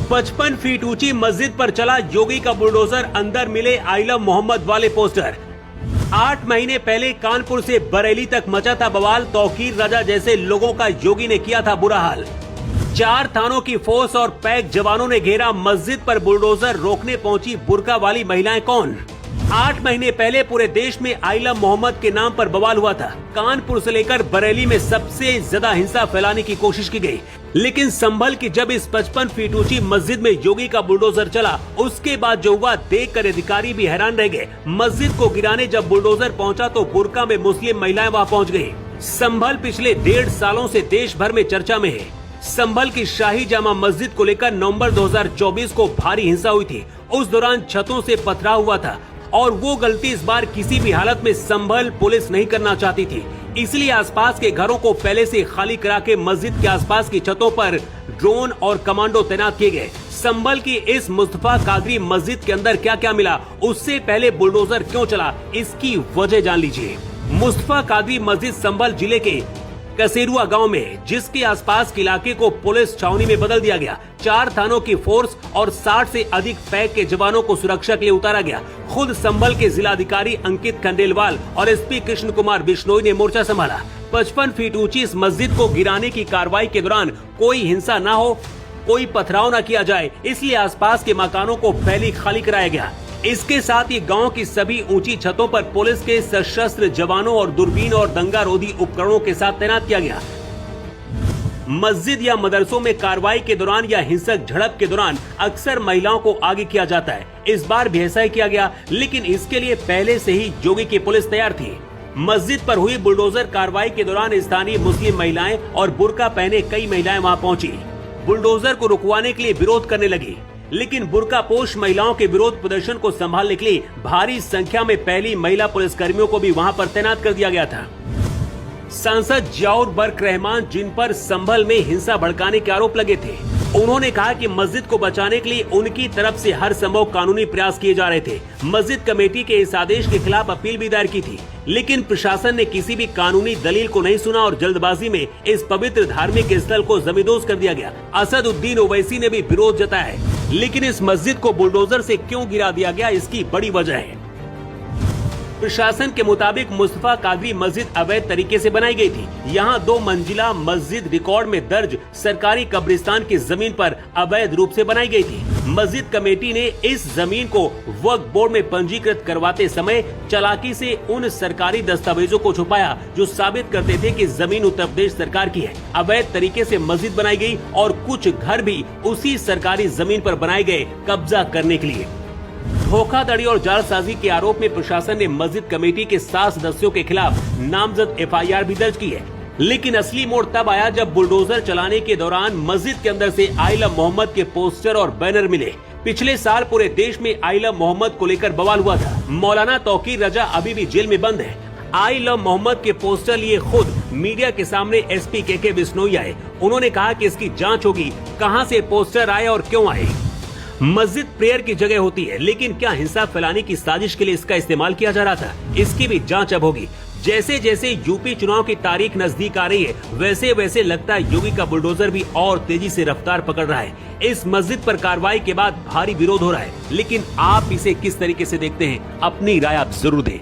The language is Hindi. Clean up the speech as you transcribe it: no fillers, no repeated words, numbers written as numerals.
55 फीट ऊंची मस्जिद पर चला योगी का बुलडोजर, अंदर मिले आई लव मोहम्मद वाले पोस्टर। 8 महीने पहले कानपुर से बरेली तक मचा था बवाल, तौकीर रजा जैसे लोगों का योगी ने किया था बुरा हाल। 4 थानों की फोर्स और पैक जवानों ने घेरा मस्जिद पर बुलडोजर, रोकने पहुंची बुर्का वाली महिलाएं कौन। 8 महीने पहले पूरे देश में आई लव मोहम्मद के नाम पर बवाल हुआ था। कानपुर से लेकर बरेली में सबसे ज्यादा हिंसा फैलाने की कोशिश की गई, लेकिन संभल की जब इस 55 फीट ऊंची मस्जिद में योगी का बुलडोजर चला, उसके बाद जो हुआ देखकर अधिकारी भी हैरान रह गए। मस्जिद को गिराने जब बुलडोजर पहुंचा तो बुर्का में मुस्लिम महिलाएं वहां पहुंच गयी। संभल पिछले 1.5 सालों से देश भर में चर्चा में है। संभल की शाही जामा मस्जिद को लेकर नवंबर 2024 को भारी हिंसा हुई थी। उस दौरान छतों से पथराव हुआ था और वो गलती इस बार किसी भी हालत में संभल पुलिस नहीं करना चाहती थी। इसलिए आसपास के घरों को पहले से खाली करा के मस्जिद के आसपास की छतों पर ड्रोन और कमांडो तैनात किए गए। संभल की इस मुस्तफा कादरी मस्जिद के अंदर क्या क्या मिला, उससे पहले बुलडोजर क्यों चला, इसकी वजह जान लीजिए। मुस्तफा कादरी मस्जिद संभल जिले के कसेरुआ गांव में, जिसके आसपास के इलाके को पुलिस छावनी में बदल दिया गया। 4 थानों की फोर्स और 60 से अधिक पैक के जवानों को सुरक्षा के लिए उतारा गया। खुद संभल के जिलाधिकारी अंकित खंडेलवाल और एसपी कृष्ण कुमार बिश्नोई ने मोर्चा संभाला। 55 फीट ऊंची इस मस्जिद को गिराने की कार्रवाई के दौरान कोई हिंसा न हो, कोई पथराव न किया जाए, इसलिए आसपास के मकानों को पहले खाली कराया गया। इसके साथ ही गांव की सभी ऊंची छतों पर पुलिस के सशस्त्र जवानों और दूरबीन और दंगा रोधी उपकरणों के साथ तैनात किया गया। मस्जिद या मदरसों में कार्रवाई के दौरान या हिंसक झड़प के दौरान अक्सर महिलाओं को आगे किया जाता है। इस बार भी ऐसा ही किया गया, लेकिन इसके लिए पहले से ही योगी की पुलिस तैयार थी। मस्जिद पर हुई बुलडोजर कार्रवाई के दौरान स्थानीय मुस्लिम महिलाएं और बुर्का पहने कई महिलाएं वहां पहुंची। बुलडोजर को रुकवाने के लिए विरोध करने लगी, लेकिन बुर्कापोश महिलाओं के विरोध प्रदर्शन को संभालने के लिए भारी संख्या में पहली महिला पुलिसकर्मियों को भी वहां पर तैनात कर दिया गया था। सांसद जियाउर बर्क रहमान, जिन पर संभल में हिंसा भड़काने के आरोप लगे थे, उन्होंने कहा कि मस्जिद को बचाने के लिए उनकी तरफ से हर संभव कानूनी प्रयास किए जा रहे थे। मस्जिद कमेटी के इस आदेश के खिलाफ अपील भी दायर की थी, लेकिन प्रशासन ने किसी भी कानूनी दलील को नहीं सुना और जल्दबाजी में इस पवित्र धार्मिक स्थल को जमींदोज कर दिया गया। असदुद्दीन ओवैसी ने भी विरोध जताया है, लेकिन इस मस्जिद को बुलडोजर से क्यों गिरा दिया गया, इसकी बड़ी वजह है। प्रशासन के मुताबिक मुस्तफा कादरी मस्जिद अवैध तरीके से बनाई गई थी। यहाँ 2 मंजिला मस्जिद रिकॉर्ड में दर्ज सरकारी कब्रिस्तान की जमीन पर अवैध रूप से बनाई गई थी। मस्जिद कमेटी ने इस जमीन को वक्फ बोर्ड में पंजीकृत करवाते समय चालाकी से उन सरकारी दस्तावेजों को छुपाया जो साबित करते थे कि जमीन उत्तर प्रदेश सरकार की है। अवैध तरीके से मस्जिद बनाई गई और कुछ घर भी उसी सरकारी जमीन पर बनाए गए कब्जा करने के लिए। धोखाधड़ी और जालसाजी के आरोप में प्रशासन ने मस्जिद कमेटी के 7 सदस्यों के खिलाफ नामजद FIR भी दर्ज की है। लेकिन असली मोड़ तब आया जब बुलडोजर चलाने के दौरान मस्जिद के अंदर से आई लव मोहम्मद के पोस्टर और बैनर मिले। पिछले साल पूरे देश में आई लव मोहम्मद को लेकर बवाल हुआ था। मौलाना तौकीर रजा अभी भी जेल में बंद है। आई लव मोहम्मद के पोस्टर लिए खुद मीडिया के सामने SP KK बिश्नोई आए। उन्होंने कहा कि इसकी जांच होगी, कहां से पोस्टर आए और क्यों आए। मस्जिद प्रेयर की जगह होती है, लेकिन क्या हिंसा फैलाने की साजिश के लिए इसका इस्तेमाल किया जा रहा था, इसकी भी जांच अब होगी। जैसे जैसे यूपी चुनाव की तारीख नजदीक आ रही है, वैसे वैसे लगता है योगी का बुलडोजर भी और तेजी से रफ्तार पकड़ रहा है। इस मस्जिद पर कार्रवाई के बाद भारी विरोध हो रहा है, लेकिन आप इसे किस तरीके से देखते हैं, अपनी राय आप जरूर दें।